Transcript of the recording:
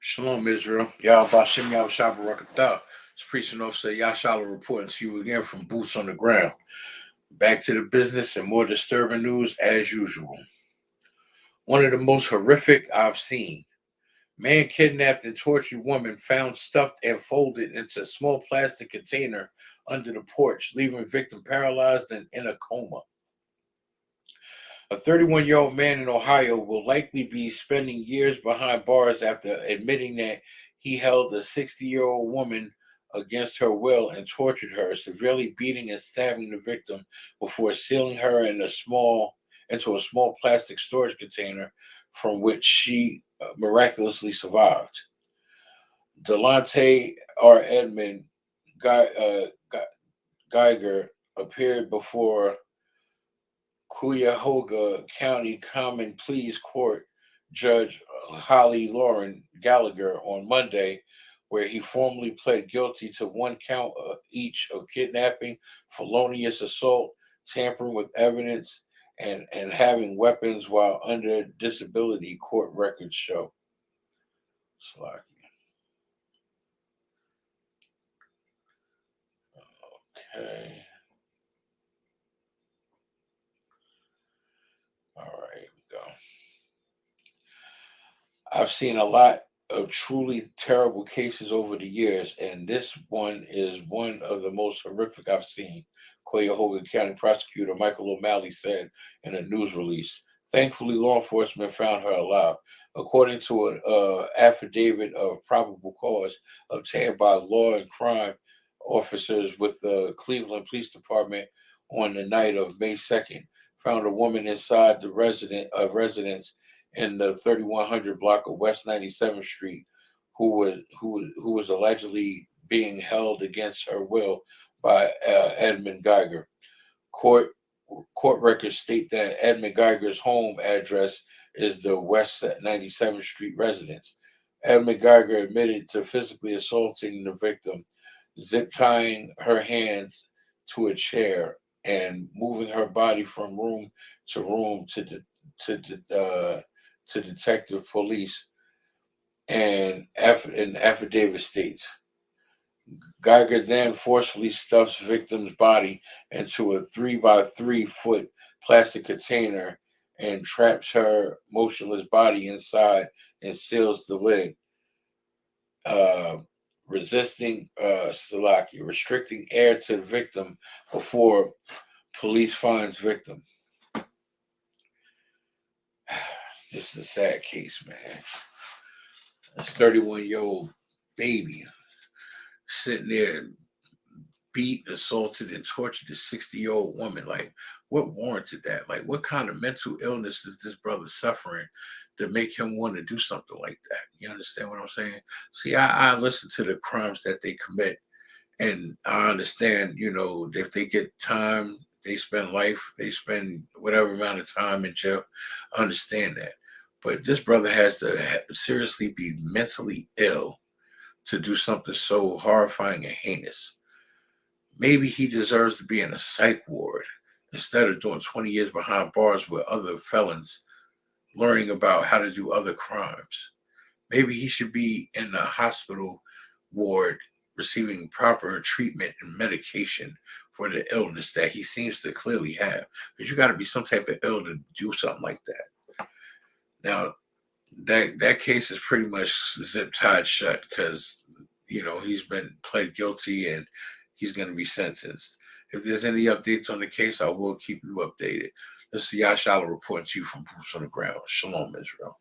Shalom, Israel. Y'all Bashem Yahweh Shabbat. It's preaching officer Yashala reporting to you again from boots on the ground. Back to the business and more disturbing news as usual. One of the most horrific I've seen. Man kidnapped and tortured woman found stuffed and folded into a small plastic container under the porch, leaving victim paralyzed and in a coma. A 31-year-old man in Ohio will likely be spending years behind bars after admitting that he held a 60-year-old woman against her will and tortured her, severely beating and stabbing the victim before sealing her into a small plastic storage container from which she miraculously survived. Delonte R. Edmond Geiger appeared before Cuyahoga County Common Pleas Court Judge Holly Lauren Gallagher on Monday, where he formally pled guilty to one count each of kidnapping, felonious assault, tampering with evidence, and having weapons while under disability, court records show. Okay. All right, here we go. I've seen a lot of truly terrible cases over the years, and this one is one of the most horrific I've seen, Cuyahoga County Prosecutor Michael O'Malley said in a news release. Thankfully, law enforcement found her alive. According to an affidavit of probable cause obtained by law and crime officers with the Cleveland Police Department on the night of May 2nd, found a woman inside the residence in the 3100 block of West 97th Street, who was allegedly being held against her will by Edmund Geiger. Court records state that Edmund Geiger's home address is the West 97th Street residence. Edmund Geiger admitted to physically assaulting the victim, zip tying her hands to a chair and moving her body from room to room to detective police, and an affidavit states. Geiger then forcefully stuffs victim's body into a 3 by 3 foot plastic container and traps her motionless body inside and seals the lid, restricting air to the victim before police finds victim. This is a sad case, man. This 31-year-old baby sitting there beat, assaulted, and tortured a 60-year-old woman. Like, what warranted that? Like, what kind of mental illness is this brother suffering to make him want to do something like that? You understand what I'm saying? See, I listen to the crimes that they commit, and I understand, if they get time, they spend life, they spend whatever amount of time in jail. I understand that. But this brother has to seriously be mentally ill to do something so horrifying and heinous. Maybe he deserves to be in a psych ward instead of doing 20 years behind bars with other felons learning about how to do other crimes. Maybe he should be in a hospital ward receiving proper treatment and medication for the illness that he seems to clearly have. Because you got to be some type of ill to do something like that. Now, that case is pretty much zip tied shut because, he's been pled guilty and he's going to be sentenced. If there's any updates on the case, I will keep you updated. This is Yashala reporting to you from Boots on the Ground. Shalom, Israel.